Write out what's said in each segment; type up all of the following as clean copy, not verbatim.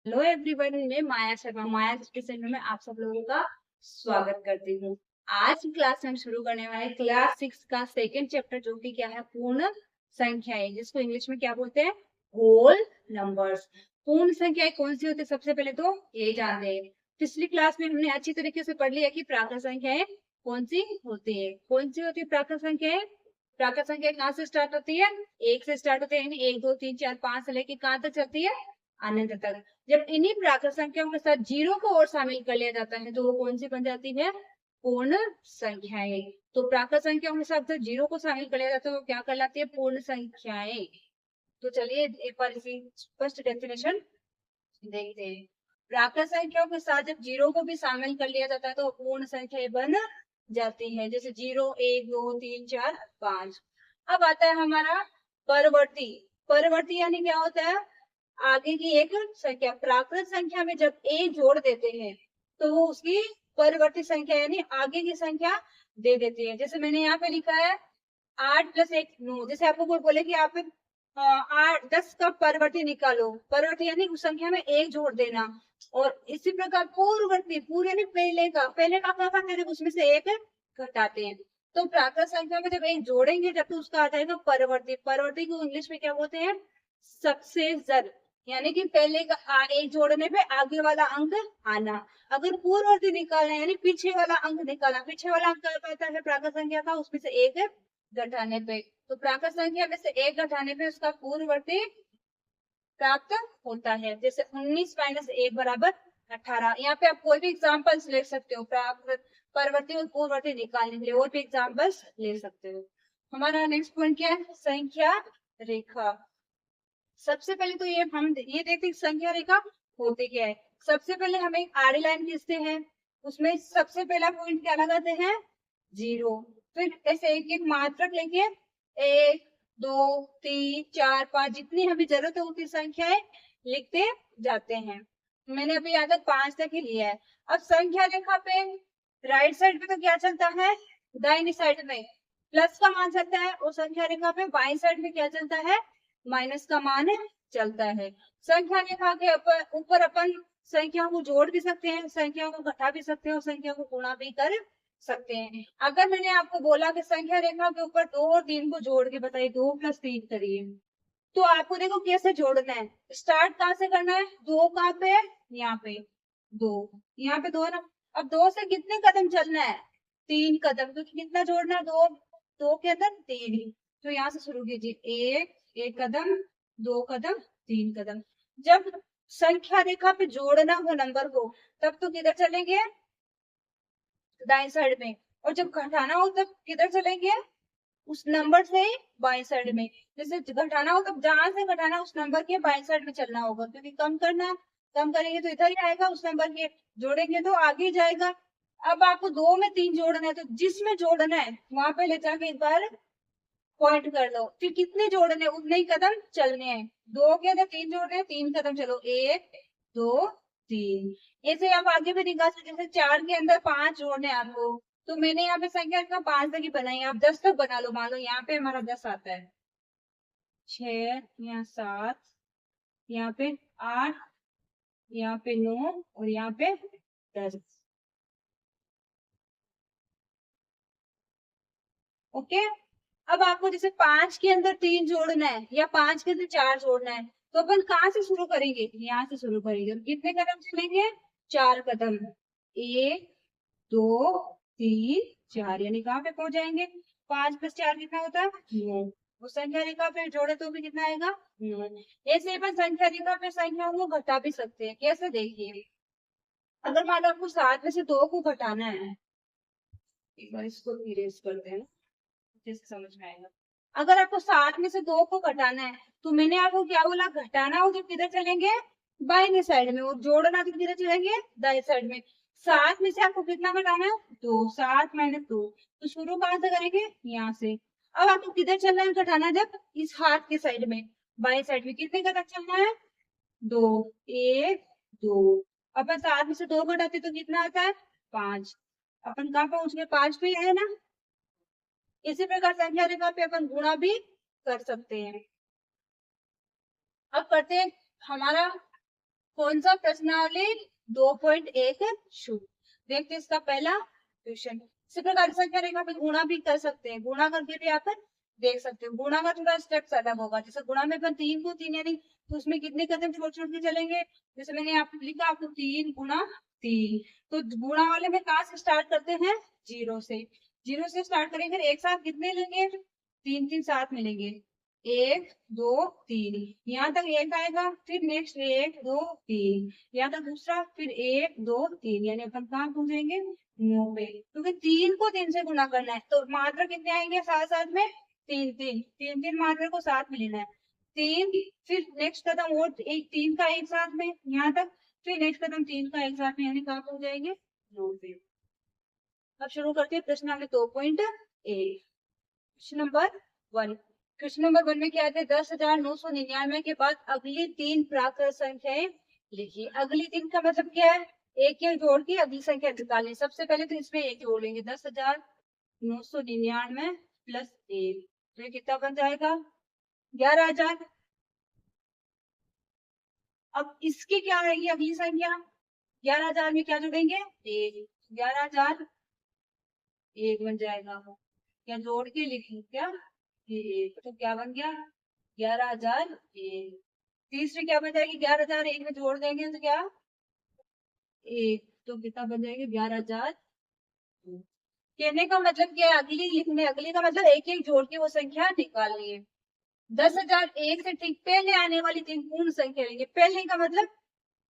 Hello everyone, मैं माया शर्मा माया centre में आप सब लोगों का स्वागत करती हूँ। आज की क्लास में हम शुरू करने वाले हैं क्लास 6 का सेकंड चैप्टर, जो कि क्या है, पूर्ण संख्याएं, जिसको इंग्लिश में क्या बोलते हैं, होल नंबर्स। पूर्ण संख्याएं कौन सी होती है, सबसे पहले तो ये जानते हैं। पिछली क्लास में हमने अच्छी तरीके से पढ़ लिया कि प्राकृत संख्याएं कौन सी होती है। कौन सी होती है प्राकृत संख्याएं? प्राकृत संख्या कहाँ से स्टार्ट होती है? एक से स्टार्ट होती है, यानी 1 2 3 4 5 से लेके कहाँ तक चलती है? अनंत तक। जब इन्हीं प्राकृत संख्याओं के साथ जीरो को और शामिल कर लिया जाता है तो वो कौन सी बन जाती है? पूर्ण संख्याएं। तो प्राकृत संख्याओं के साथ जीरो को शामिल कर लिया जाता है, वो क्या कहलाती है? पूर्ण संख्याएं। तो चलिए एक बार इसकी स्पष्ट डेफिनेशन देखते हैं। प्राकृत संख्याओं के साथ जब जीरो को भी शामिल कर लिया जाता है तो पूर्ण संख्याएं बन जाती है, जैसे 0 1 2 3 4 5। अब आता है हमारा परवर्ती। परवर्ती यानी क्या होता है? आगे की एक संख्या। प्राकृत संख्या में जब ए जोड़ देते हैं तो वो उसकी परवर्ती संख्या यानी आगे की संख्या दे देती है। जैसे मैंने यहाँ पे लिखा है 8 + 1 9। जैसे आपको कोई बोले कि आप 10 का परवर्ती निकालो, परवर्ती यानी उस संख्या में एक जोड़ देना। और इसी प्रकार पूर्ववर्ती, पूर्व यानी पहले का क्या करते थे, उसमें से एक घटाते हैं। तो प्राकृत संख्या में जब एक जोड़ेंगे जब तो उसका आ जाएगा परवर्ती। परवर्ती को इंग्लिश में क्या बोलते हैं? सक्सेसर। यानी कि पहले का एक जोड़ने पे आगे वाला अंक आना। अगर पूर्ववर्ती निकालना यानी पीछे वाला अंक निकालना, पीछे वाला अंक क्या आता है प्राकृत संख्या का? उसमें से एक घटाने पे। तो प्राकृत संख्या में से एक घटाने पे उसका पूर्ववर्ती प्राप्त होता है। जैसे 19 - 1 = 18। यहाँ पे आप कोई भी एग्जाम्पल्स ले सकते हो प्राकृत परवर्ती और पूर्ववर्ती निकालने के लिए, और भी एग्जाम्पल्स ले सकते हो। हमारा नेक्स्ट पॉइंट क्या है? संख्या रेखा। सबसे पहले तो ये देखते हैं संख्या रेखा होती क्या है। सबसे पहले हम एक आड़ी लाइन खींचते हैं, उसमें सबसे पहला पॉइंट क्या लगाते हैं? 0। फिर ऐसे एक एक मात्रक लेके 1 2 3 4 5 जितनी हमें जरूरत है उतनी संख्याएं लिखते जाते हैं। मैंने अभी यहाँ तक 5 तक ही लिया है। अब संख्या रेखा पे राइट साइड पे तो क्या चलता है? दाहिनी साइड में प्लस का मान चलता है, और संख्या रेखा पे बाई साइड में क्या चलता है? माइनस का मान चलता है। संख्या रेखा के ऊपर अपन संख्या को जोड़ भी सकते हैं, संख्या को घटा भी सकते हैं, और संख्या को गुणा भी कर सकते हैं। अगर मैंने आपको बोला कि संख्या रेखा के ऊपर 2 और 3 को जोड़ के बताइए, 2 + 3 करिए, तो आपको देखो कैसे जोड़ना है। स्टार्ट कहाँ से करना है? 2 कहाँ पे है? यहाँ पे 2। यहाँ पे 2 ना। अब 2 से कितने कदम चलना है? 3 कदम। तो कितना जोड़ना है? 2 2 के अंदर 3। तो यहाँ से शुरू कीजिए, 1 कदम, 2 कदम, 3 कदम। जब संख्या रेखा पे जोड़ना हो नंबर को, तब तो किधर चलेंगे? दाएं साइड में। और जब घटाना हो तब किधर चलेंगे? उस नंबर से बाएं साइड में। जैसे घटाना हो तब जहां से घटाना उस नंबर के बाएं साइड में चलना होगा, क्योंकि कम करना है। कम करेंगे तो इधर ही आएगा उस नंबर के, जोड़ेंगे तो आगे ही जाएगा। अब आपको 2 में 3 जोड़ना है, तो जिसमें जोड़ना है वहां पे ले जाके एक बार पॉइंट कर लो। फिर कितने जोड़ने हैं? उतने ही कदम चलने हैं। 2 के अंदर 3 जोड़ने हैं, 3 कदम चलो, 1 2 3। ऐसे आप आगे भी निकाल सकते, जैसे 4 के अंदर 5 जोड़ने हैं आपको, तो मैंने यहाँ पे संख्या का 5 तक ही बनाई, आप 10 तक बना लो। मान लो यहाँ पे हमारा 10 आता है, 6, यहाँ 7, यहाँ पे 8, यहाँ पे 9, और यहाँ पे 10। ओके। अब आपको जैसे 5 के अंदर 3 जोड़ना है या 5 के अंदर 4 जोड़ना है, तो अपन कहाँ से शुरू करेंगे? यहाँ से शुरू करेंगे। और कितने कदम चलेंगे? 4 कदम। 1 2 3 4, यानी कहाँ पे पहुंच जाएंगे? 5 + 4 कितना होता है? 9। वो संख्या रेखा पे जोड़े तो भी कितना आएगा? 9। ऐसे अपन संख्या रेखा पे संख्याओं को घटा भी सकते हैं। कैसे? देखिए, अगर मान लो आपको 7 में से 2 को घटाना है, एक बार इसको इरेज करते हैं, जैसे समझ में आएगा। अगर आपको 7 में से 2 को घटाना है, तो मैंने आपको क्या बोला? घटाना हो तो किधर चलेंगे? बाईं साइड में। और जोड़ना तो किधर चलेंगे? दाएं साइड में। 7 में से आपको कितना घटाना है? 2। 7 - 2। तो शुरू कहाँ से करेंगे? यहाँ से। अब आपको किधर चलना है घटाना? जब इस हाथ के साइड में, बाईं साइड में कितने कदम चलना है? 2 1 2। अपन 7 में से 2 घटाते तो कितना आता है? 5। अपन कहाँ पहुंच गए? 5 पे है ना। इसी प्रकार संख्या रेखा पे अपन गुणा भी कर सकते हैं। अब करते हैं हमारा कौन सा प्रश्नावली 2.1 शुरू। देखते हैं इसका पहला क्वेश्चन। इसी प्रकार संख्या रेखा पे गुणा भी कर सकते हैं, गुणा करके भी आप देख सकते हो। गुणा का थोड़ा स्टेप्स अलग होगा, जैसे गुणा में अपन 3 को 3 यानी तो उसमें कितने कदम छोड़ छोड़ के चलेंगे। जैसे मैंने यहाँ पे लिखा आपको 3 गुणा 3, तो गुणा वाले में कहाँ से स्टार्ट करते हैं, 0 से। 0 से स्टार्ट करेंगे, फिर एक साथ कितने लेंगे, 3 3 साथ मिलेंगे, 1 2 3, यहाँ तक एक आएगा, फिर नेक्स्ट 1 2 3, यहाँ तक दूसरा, फिर 1 2 3, यानी अपन कहाँ पहुंचेंगे, 9 पे। क्योंकि 3 को 3 से गुणा करना है, तो मात्रा कितने आएंगे साथ साथ में, 3 3 3 3 मात्रा को साथ में लेना है, 3, फिर नेक्स्ट कदम और एक 3 का एक साथ में यहाँ तक, फिर नेक्स्ट कदम 3 का एक साथ में, यानी कहाँ पहुंच जाएंगे, 9 पे। अब शुरू करते हैं प्रश्न number 2.1। Question number 1। Question number 1 में क्या है, 10,999 के बाद अगली 3 प्राकृत संख्याएं लिखिए। अगली 3 का मतलब क्या है, एक एक जोड़ के अगली संख्या निकालनी। सबसे पहले तो इसमें एक जोड़ लेंगे, 10,999 प्लस 1, तो ये कितना बन जाएगा, 11,000। अब इसकी क्या रहेगी अगली संख्या, 11,000 में क्या जोड़ेंगे, 1, 11,000 1 बन जाएगा। क्या जोड़ के लिखें क्या, ये तो क्या बन गया, 11,001। तीसरी क्या बन जाएगी, 11,001 में जोड़ देंगे तो क्या, 1, तो कितना बन जाएगी, 11,000। कहने का मतलब क्या है, अगली लिखने, अगली का मतलब एक एक जोड़ के वो संख्या निकालनी है। 10,001 से ठीक पहले आने वाली 3 पूर्ण संख्या लेंगे। पहले का मतलब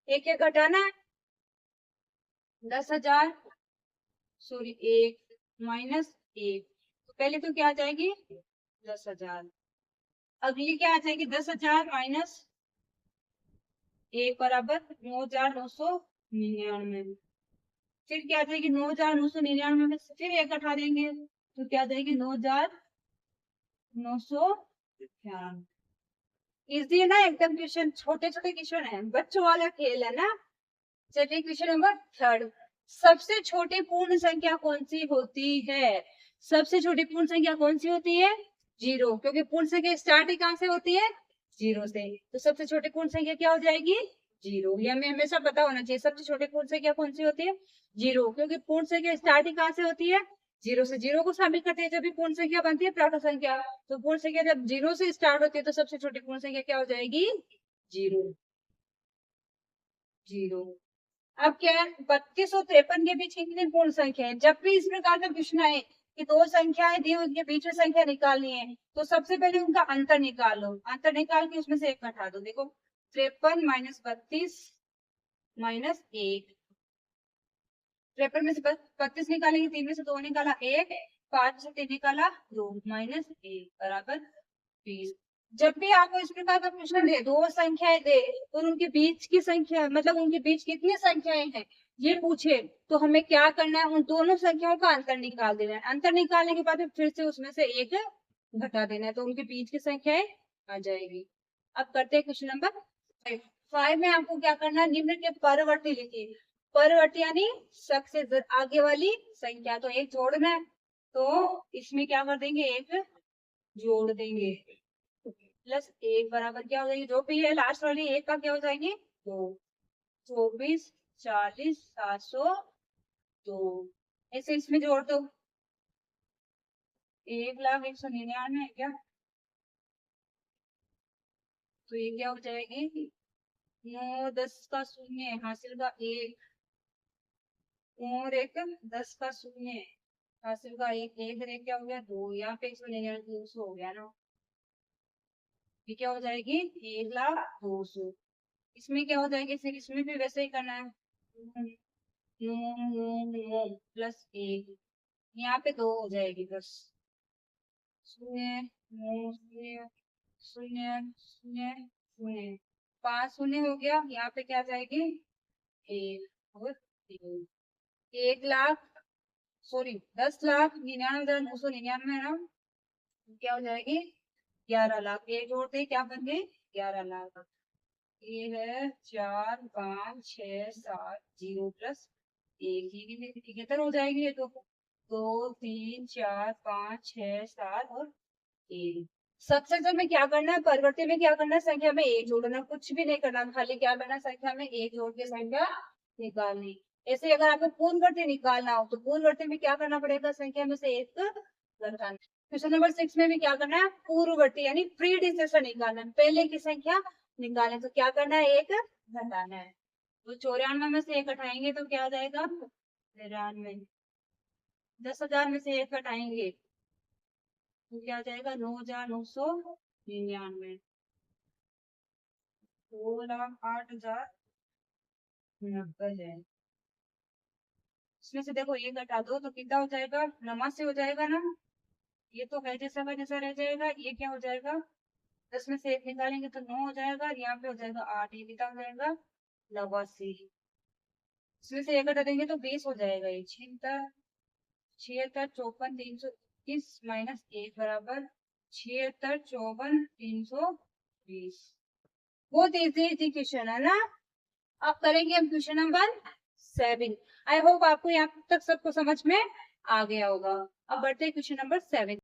एक एक घटाना है, 10,000 सॉरी 1 माइनस 1, तो पहले तो क्या आ जाएगी 10,000। अगली क्या आ जाएगी, 10,000 माइनस 1 बराबर 9,999। फिर क्या आ जाएगी, 9,999 में से फिर 1 हटा देंगे, तो क्या आ जाएगी 9,998। इजी है ना एकदम, क्वेश्चन छोटे छोटे क्वेश्चन है, बच्चों वाला खेल है ना। चलिए क्वेश्चन नंबर 3। सबसे छोटी पूर्ण संख्या कौन सी होती है, सबसे छोटी पूर्ण संख्या कौन सी होती है, 0, क्योंकि पूर्ण संख्या स्टार्ट कहाँ से होती है, 0 से। तो सबसे छोटी पूर्ण संख्या क्या हो जाएगी, 0। ये हमें हमेशा पता होना चाहिए, सबसे छोटी पूर्ण संख्या कौन सी होती है, 0, क्योंकि पूर्ण संख्या स्टार्टिंग कहाँ से होती है, 0 से। 0 को शामिल करते हैं जब भी पूर्ण संख्या बनती है प्राकृत संख्या, तो पूर्ण संख्या जब 0 से स्टार्ट होती है तो सबसे छोटी पूर्ण संख्या क्या हो जाएगी, 0 0। अब क्या है, 32 और 53 के बीच कितनी पूर्ण संख्या है। जब भी इस प्रकार का प्रश्न आए कि दो संख्याएं दी, उनके बीच में संख्या निकालनी है, तो सबसे पहले उनका अंतर निकाल लो, अंतर निकाल के उसमें से एक घटा दो। देखो 53 माइनस 32 माइनस 1, 53 में से 32 निकालेंगे, 3 में से 2 निकाला 1, 5 से 3 निकाला 2, माइनस 1 बराबर 20। जब भी आपको इस प्रकार का प्रश्न दे, दो संख्याएं दे और उनके बीच की संख्या, मतलब उनके बीच कितनी संख्याएं हैं ये पूछे, तो हमें क्या करना है, उन दोनों संख्याओं का अंतर निकाल देना है। अंतर निकालने के बाद फिर से उसमें से एक घटा देना है, तो उनके बीच की संख्याएं आ जाएगी। अब करते हैं क्वेश्चन नंबर 5 में आपको क्या करना है, निम्न के परवर्ती लिखिए। परवर्ती यानी सबसे आगे वाली संख्या, तो एक जोड़ना है, तो इसमें क्या कर देंगे, एक जोड़ देंगे, प्लस 1 बराबर क्या हो जाएगी, जो भी है लास्ट वाली 1 का क्या हो जाएगी, 2, 24 40 702, ऐसे इसमें जोड़ दो, 1,01,99 है क्या, तो ये क्या हो जाएगी, 9 10 का शून्य हासिल का 1 और एक 10 का शून्य हासिल का 1, एक एक क्या हो गया 2, यहाँ पे 199 200 हो गया ना, ये क्या हो जाएगी 1,02,000। इसमें क्या हो जाएगी, फिर इसमें भी वैसे ही करना है, प्लस 1, यहाँ पे 2 हो जाएगी बस, 0 9 0 0 0 0, 5 शून्य हो गया, यहाँ पे क्या जाएगी 1 और 3, 1,00,000 सॉरी 10,99,999 है ना, क्या हो जाएगी 11,00,000। एक जोड़ दे क्या बन गई 11,00,000। ये है 4 5 6 7 0 प्लस 1, ये कितने हो जाएगी, ये तो 2 3 4 5 6 7 और 1, सक्सेसर में क्या करना है, परिवर्ती में क्या करना है, संख्या में एक जोड़ना, कुछ भी नहीं करना, खाली क्या करना है, संख्या में एक जोड़ के संख्या निकालनी। ऐसे अगर आपको पूर्णवर्ती निकालना हो तो पूर्णवर्ती में क्या करना पड़ेगा, संख्या में से एक घटाना। क्वेश्चन नंबर 6 में भी क्या करना है, पूर्ववर्ती यानी प्रीडिसेसर निकालना है, पहले की संख्या निकालना है, तो क्या करना है, एक घटाना है। तो 94 में से एक घटाएंगे तो क्या आ जाएगा, 93। 10,000 में से एक घटाएंगे तो क्या आ जाएगा, 9,999। 2,08,090 है। इसमें से देखो ये घटा दो तो कितना हो जाएगा, 89 हो जाएगा ना। ये तो है जैसा का जैसा रह जाएगा, ये क्या हो जाएगा, 10 में से एक निकालेंगे तो 9 हो जाएगा, और यहाँ पे हो जाएगा 8, ये कितना हो जाएगा, 89। इसमें से एक घटा देंगे तो 20 हो जाएगा। ये 76, 76, 54, 321 माइनस 1 बराबर 76, 54, 320। बहुत इजी क्वेश्चन है ना। अब करेंगे हम क्वेश्चन नंबर 7। आई होप आपको यहाँ तक सबको समझ में आ गया होगा। अब बढ़ते हैं क्वेश्चन नंबर 7।